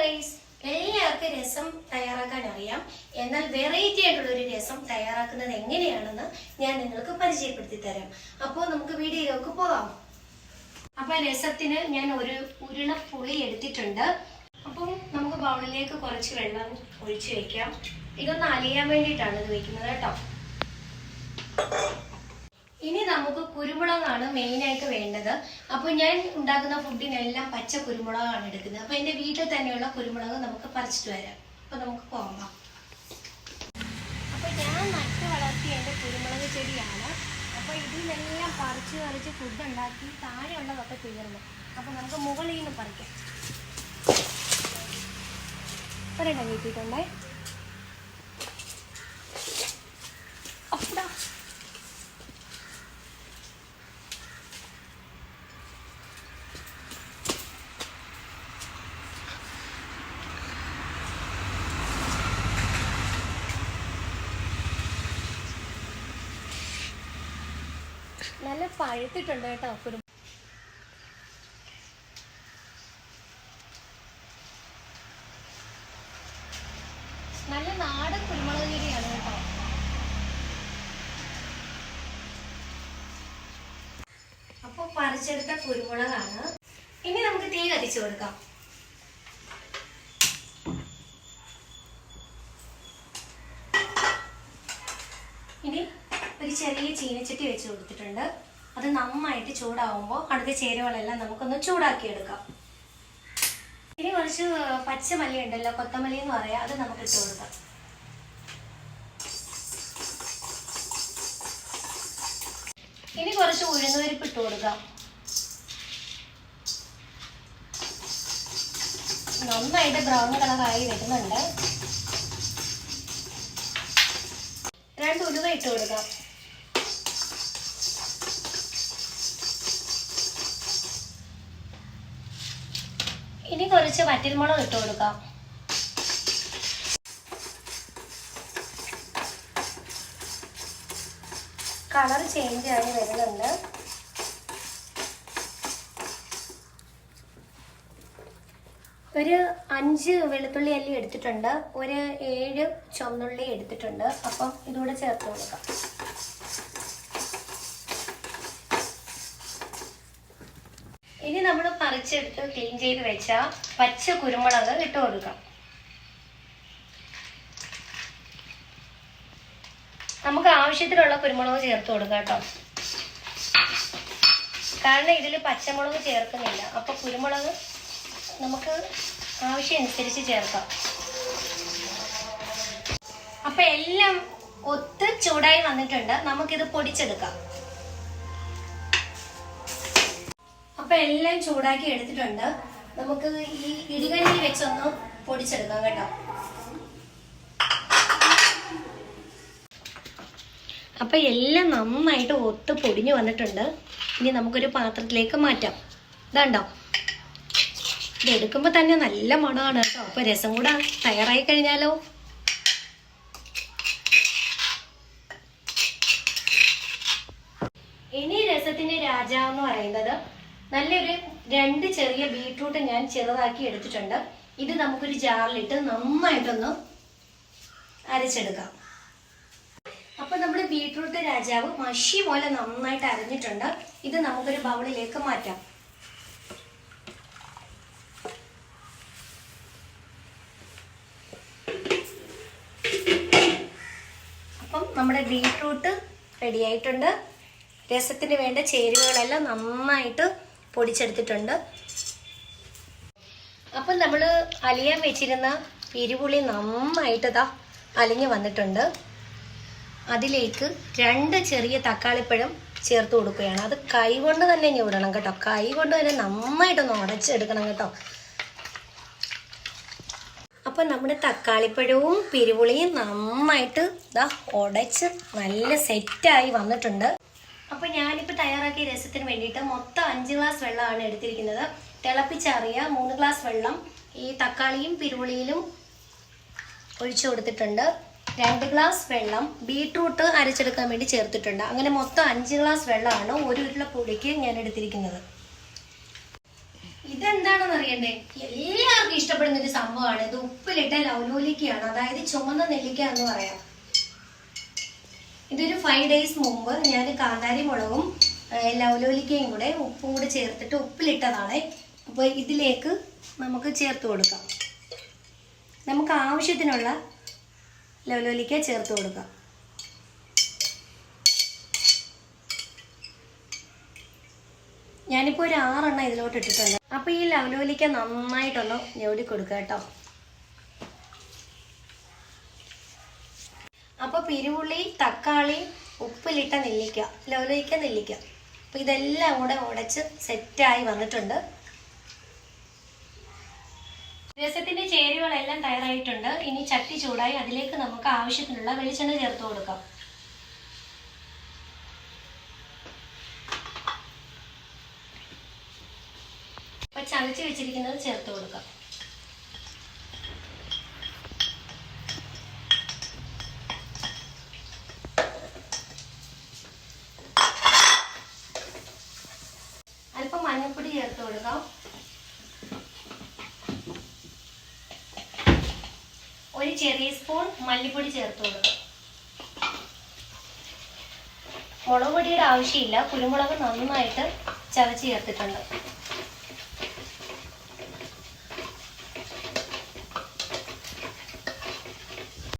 Guys, എല്ലാവർക്കും രസം തയ്യാറാക്കാൻ അറിയാം. എന്നാൽ വെറൈറ്റി ആയിട്ടുള്ള ഒരു രസം തയ്യാറാക്കുന്നത് എങ്ങനെയാണെന്ന് ഞാൻ നിങ്ങൾക്ക് പരിചയപ്പെടുത്തി തരാം. അപ്പോൾ നമുക്ക് വീഡിയോയിലേക്ക് പോകാം. അപ്പോൾ രസത്തിന് ഞാൻ ഒരു ഉരുള പുളി എടുത്തിട്ടുണ്ട്. അപ്പം നമുക്ക് ബൗളിലേക്ക് കുറച്ച് വെള്ളം ഒഴിച്ച് വെക്കാം. ഇതൊന്ന് അലിയാൻ വേണ്ടിയിട്ടാണ് ഇത് വെക്കുന്നത് കേട്ടോ. ഇനി നമുക്ക് കുരുമുളകാണ് മെയിനായിട്ട് വേണ്ടത്. അപ്പോൾ ഞാൻ ഉണ്ടാക്കുന്ന ഫുഡിനെല്ലാം പച്ച കുരുമുളകാണ് എടുക്കുന്നത്. അപ്പോൾ എൻ്റെ വീട്ടിൽ തന്നെയുള്ള കുരുമുളക് നമുക്ക് പറിച്ചിട്ട് വരാം. അപ്പോൾ നമുക്ക് പോകാം. അപ്പോൾ ഞാൻ നട്ട് വളർത്തിയ എൻ്റെ കുരുമുളക് ചെടിയാണ്. അപ്പോൾ ഇതിനെല്ലാം പറിച്ച് ഫുഡ് ഉണ്ടാക്കി താഴെയുള്ളതൊക്കെ തീർന്നു. അപ്പോൾ നമുക്ക് മുകളിൽ നിന്ന് പറിക്കാം. ഒരെണ്ണം കിട്ടിയിട്ടുണ്ടേ. നല്ല പഴുത്തിട്ടുണ്ട് കേട്ടോ കുരുമുളക്. നല്ല നാടൻ കുരുമുളക് ചെടിയാണ് കേട്ടോ. അപ്പോൾ പറിച്ചെടുത്ത കുരുമുളകാണ്. ഇനി നമുക്ക് തീ കത്തിച്ചു കൊടുക്കാം. ഇനി ഒരു ചെറിയ ചീനച്ചട്ടി വെച്ച് കൊടുത്തിട്ടുണ്ട്. അത് നന്നായിട്ട് ചൂടാവുമ്പോൾ അടുത്ത ചേരുവകളെല്ലാം നമുക്കൊന്ന് ചൂടാക്കിയെടുക്കാം. ഇനി കുറച്ച് പച്ചമല്ലി ഉണ്ടല്ലോ, കൊത്തമല്ലി എന്ന് പറയാം, അത് നമുക്ക് ഇട്ട് കൊടുക്കാം. ഇനി കുറച്ച് ഉഴുന്നുപരിപ്പ് ഇട്ട് കൊടുക്കാം. നന്നായിട്ട് ബ്രൗൺ കളറായി വരുന്നുണ്ട്. 2 ഉലുവ ഇട്ട് കൊടുക്കാം. ഇനി കുറച്ച് വറ്റൽമുളക് ഇട്ട് കൊടുക്കാം. കളർ ചേഞ്ച് ആയി വരുന്നുണ്ട്. ഒരു 5 വെളുത്തുള്ളി അല്ലി എടുത്തിട്ടുണ്ട്. ഒരു 7 ചുവന്നുള്ളി എടുത്തിട്ടുണ്ട്. അപ്പം ഇതുകൂടെ ചേർത്ത് കൊടുക്കാം. ഇനി നമ്മൾ പറിച്ചെടുത്ത് ക്ലീൻ ചെയ്ത് വെച്ച പച്ച കുരുമുളക് ഇട്ട് കൊടുക്കാം. നമുക്ക് ആവശ്യത്തിനുള്ള കുരുമുളക് ചേർത്ത് കൊടുക്കാം കേട്ടോ. കാരണം ഇതിൽ പച്ചമുളക് ചേർക്കുന്നില്ല. അപ്പൊ കുരുമുളക് നമുക്ക് ആവശ്യമനുസരിച്ച് ചേർക്കാം. അപ്പൊ എല്ലാം ഒത്ത് ചൂടായി വന്നിട്ടുണ്ട്. നമുക്കിത് പൊടിച്ചെടുക്കാം. അപ്പൊ എല്ലാം ചൂടാക്കി എടുത്തിട്ടുണ്ട്. നമുക്ക് ഈ ഇടികല്ലിൽ വെച്ചൊന്ന് പൊടിച്ചെടുക്കാം കേട്ടോ. അപ്പൊ എല്ലാം നന്നായിട്ട് ഒത്ത് പൊടിഞ്ഞു വന്നിട്ടുണ്ട്. ഇനി നമുക്കൊരു പാത്രത്തിലേക്ക് മാറ്റാം. ഇതാണ്ടോ, ഇത് എടുക്കുമ്പോൾ തന്നെ നല്ല മണമാണ് കേട്ടോ. അപ്പൊ രസം കൂടെ തയ്യാറായി കഴിഞ്ഞാലോ. ഇനി രസത്തിന്റെ രാജാവെന്ന് പറയുന്നത് നല്ലൊരു 2 ചെറിയ ബീട്രൂട്ട് ഞാൻ ചെറുതാക്കി എടുത്തിട്ടുണ്ട്. ഇത് നമുക്കൊരു ജാറിലിട്ട് നന്നായിട്ടൊന്ന് അരച്ചെടുക്കാം. അപ്പൊ നമ്മൾ ബീട്രൂട്ട് രാജാവ് മഷി പോലെ നന്നായിട്ട് അരഞ്ഞിട്ടുണ്ട്. ഇത് നമുക്കൊരു ബൗളിലേക്ക് മാറ്റാം. അപ്പം നമ്മുടെ ബീട്രൂട്ട് റെഡി ആയിട്ടുണ്ട്. രസത്തിന് വേണ്ട ചേരുവകളെല്ലാം നന്നായിട്ട് പൊടിച്ചെടുത്തിട്ടുണ്ട്. അപ്പം നമ്മൾ അലിയാൻ വെച്ചിരുന്ന പിരിപുളി നന്നായിട്ട് അലിഞ്ഞ് വന്നിട്ടുണ്ട്. അതിലേക്ക് 2 ചെറിയ തക്കാളിപ്പഴം ചേർത്ത് കൊടുക്കുകയാണ്. അത് കൈ കൊണ്ട് തന്നെ ഇടണം കേട്ടോ. കൈ കൊണ്ട് തന്നെ നന്നായിട്ടൊന്ന് ഉടച്ചെടുക്കണം കേട്ടോ. അപ്പം നമ്മുടെ തക്കാളിപ്പഴവും പിരിപുളിയും നന്നായിട്ട് ഉടച്ച് നല്ല സെറ്റായി വന്നിട്ടുണ്ട്. അപ്പൊ ഞാനിപ്പോൾ തയ്യാറാക്കിയ രസത്തിന് വേണ്ടിയിട്ട് മൊത്തം 5 ഗ്ലാസ് വെള്ളമാണ് എടുത്തിരിക്കുന്നത്. തിളപ്പിച്ചാറിയ 3 ഗ്ലാസ് വെള്ളം ഈ തക്കാളിയും പിരിപുളിയിലും ഒഴിച്ചു കൊടുത്തിട്ടുണ്ട്. 2 ഗ്ലാസ് വെള്ളം ബീട്രൂട്ട് അരച്ചെടുക്കാൻ വേണ്ടി ചേർത്തിട്ടുണ്ട്. അങ്ങനെ മൊത്തം 5 ഗ്ലാസ് വെള്ളമാണ് 1 ഉരുള പുളിക്ക് ഞാൻ എടുത്തിരിക്കുന്നത്. ഇതെന്താണെന്ന് അറിയണ്ടേ? എല്ലാവർക്കും ഇഷ്ടപ്പെടും. ഇഷ്ടപ്പെടുന്ന ഒരു സംഭവമാണ് ഇത്. ഉപ്പിലിട്ട ലൗലോലിക്കയാണ്, അതായത് ചുമന്ന നെല്ലിക്ക എന്ന് പറയാം. ഇതൊരു 5 days മുമ്പ് ഞാൻ കാന്താരി മുളകും ലൗലോലിക്കയും കൂടെ ഉപ്പും കൂടെ ചേർത്തിട്ട് ഉപ്പിലിട്ടതാണ്. അപ്പോൾ ഇതിലേക്ക് നമുക്ക് ചേർത്ത് കൊടുക്കാം. നമുക്ക് ആവശ്യത്തിനുള്ള ലൗലോലിക്ക ചേർത്ത് കൊടുക്കാം. ഞാനിപ്പോൾ ഒരു 6 എണ്ണം ഇതിലോട്ട് ഇട്ടിട്ടുണ്ട്. അപ്പോൾ ഈ ലൗലോലിക്ക നന്നായിട്ടൊന്ന് ഞെടി കൊടുക്കുക കേട്ടോ. അപ്പോൾ പിരിവുള്ളി, തക്കാളി, ഉപ്പിലിട്ട നെല്ലിക്ക, ലൗലോലിക്ക, നെല്ലിക്ക, അപ്പോൾ ഇതെല്ലാം കൂടെ ഉടച്ച് സെറ്റായി വന്നിട്ടുണ്ട്. രസത്തിന്റെ ചേരുവകളെല്ലാം തയ്യാറായിട്ടുണ്ട്. ഇനി ചട്ടി ചൂടായി അതിലേക്ക് നമുക്ക് ആവശ്യത്തിനുള്ള വെളിച്ചെണ്ണ ചേർത്ത് കൊടുക്കാം. അപ്പൊ ചതച്ച് വെച്ചിരിക്കുന്നത് ചേർത്ത് കൊടുക്കാം. അല്പം മഞ്ഞൾപ്പൊടി ചേർത്ത് കൊടുക്കാം. ഒരു ചെറിയ സ്പൂൺ മല്ലിപ്പൊടി ചേർത്ത് കൊടുക്കാം. മുളക് പൊടിയുടെ ആവശ്യമില്ല, കുരുമുളക് നന്നായിട്ട് ചതച്ച് ചേർത്തിട്ടുണ്ട്.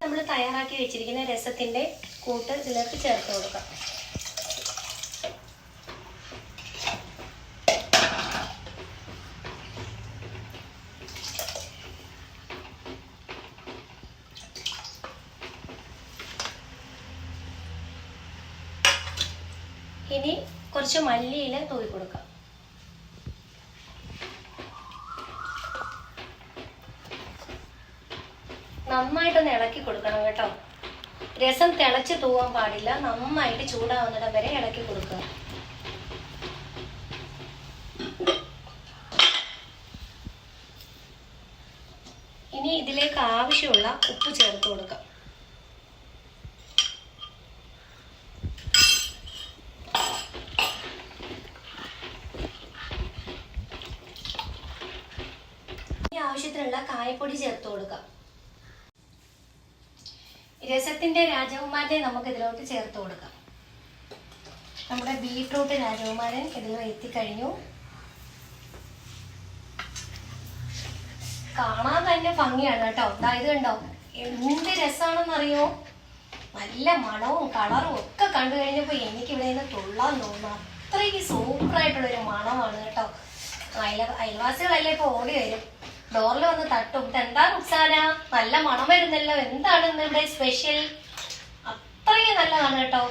നമ്മൾ തയ്യാറാക്കി വെച്ചിരിക്കുന്ന രസത്തിന്റെ കൂട്ട് ഇതിലേക്ക് ചേർത്ത് കൊടുക്കാം. ഇനി കുറച്ച് മല്ലിയില തൂവി കൊടുക്കാം. നന്നായിട്ടൊന്ന് ഇളക്കി കൊടുക്കണം കേട്ടോ. രസം തിളച്ച് തൂവാൻ പാടില്ല, നന്നായിട്ട് ചൂടാവുന്നിടം വരെ ഇളക്കി കൊടുക്കുക. ഇനി ഇതിലേക്ക് ആവശ്യമുള്ള ഉപ്പ് ചേർത്ത് കൊടുക്കാം. ആവശ്യത്തിനുള്ള കായപ്പൊടി ചേർത്ത് കൊടുക്കാം. രസത്തിന്റെ രാജകുമാരനെ നമുക്ക് ഇതിലോട്ട് ചേർത്ത് കൊടുക്കാം. നമ്മുടെ ബീട്രൂട്ട് രാജകുമാരൻ ഇതിൽ എത്തിക്കഴിഞ്ഞു. കാണാൻ തന്നെ ഭംഗിയാണ് കേട്ടോ. അതായത് കണ്ടോ എന്ത് രസമാണെന്നറിയോ. നല്ല മണവും കളറും ഒക്കെ കണ്ടു കഴിഞ്ഞപ്പോൾ എനിക്ക് ഇവിടെ നിന്ന് തുള്ളാൻ തോന്നുന്നു. അത്രയ്ക്ക് സൂപ്പറായിട്ടുള്ളൊരു മണമാണ് കേട്ടോ. അയൽവാസികളല്ലേ ഇപ്പോൾ ഓടി വരും, ഡോറിൽ വന്ന് തട്ടും. എന്താ റുക്സാന, നല്ല മണം വരുന്നല്ലോ, എന്താണ് ഇന്ന് ഇവിടെ സ്പെഷ്യൽ? അത്രയും നല്ലതാണ് കേട്ടോ.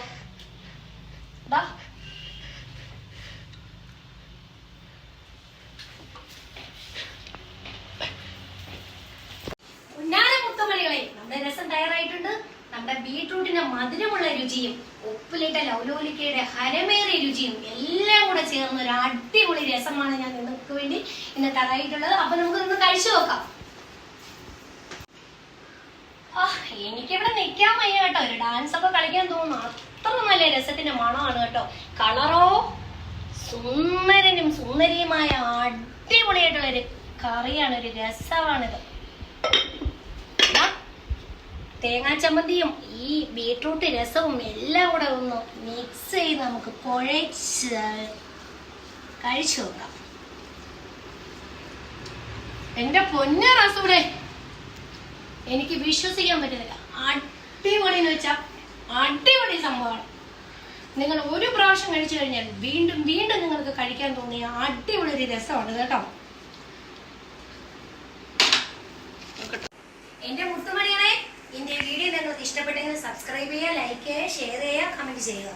മുത്തമണികളെ, നമ്മുടെ രസം തയ്യാറായിട്ടുണ്ട്. നമ്മുടെ ബീട്രൂട്ടിന്റെ മധുരമുള്ള രുചിയും ഉപ്പിലിട്ട ലൗലോലിക്കയുടെ ഹരമേറിയ രുചിയും എല്ലാം കൂടെ ചേർന്ന ഒരു അടിപൊളി രസമാണ് ഞാൻ നിങ്ങൾക്ക് വേണ്ടി ഇന്ന് തയ്യാറായിട്ടുള്ളത്. അപ്പൊ നമുക്ക് ഇന്ന് കഴിച്ചു നോക്കാം. എനിക്കിവിടെ നിൽക്കാൻ വയ്യ കേട്ടോ. ഒരു ഡാൻസ് ഒക്കെ കളിക്കാൻ തോന്നുന്നു. അത്ര നല്ല രസത്തിന്റെ മണമാണ് കേട്ടോ. കളറോ സുന്ദരനും സുന്ദരിയുമായ അടിപൊളിയായിട്ടുള്ള ഒരു കറിയാണ്, ഒരു രസമാണിത്. തേങ്ങാ ചമ്മന്തിയും ഈ ബീട്രൂട്ട് രസവും എല്ലാം കൂടെ ഒന്ന് മിക്സ് ചെയ്ത് നമുക്ക് കുഴച്ച് കഴിച്ചു നോക്കാം. എന്റെ പൊന്ന റസൂലേ, എനിക്ക് വിശ്വസിക്കാൻ പറ്റുന്നില്ല. അടിപൊളി എന്ന് വെച്ചാൽ അടിപൊളി സംഭവമാണ്. നിങ്ങൾ ഒരു പ്രാവശ്യം കഴിച്ചു കഴിഞ്ഞാൽ വീണ്ടും വീണ്ടും നിങ്ങൾക്ക് കഴിക്കാൻ തോന്നിയ അടിപൊളി ഒരു രസമാണ് കേട്ടോ. എന്റെ മുത്തുമണികളെ, എന്റെ വീഡിയോ നിങ്ങൾക്ക് ഇഷ്ടപ്പെട്ടെങ്കിൽ സബ്സ്ക്രൈബ് ചെയ്യുക, ലൈക്ക് ചെയ്യുക, ഷെയർ ചെയ്യുക, കമന്റ് ചെയ്യുക.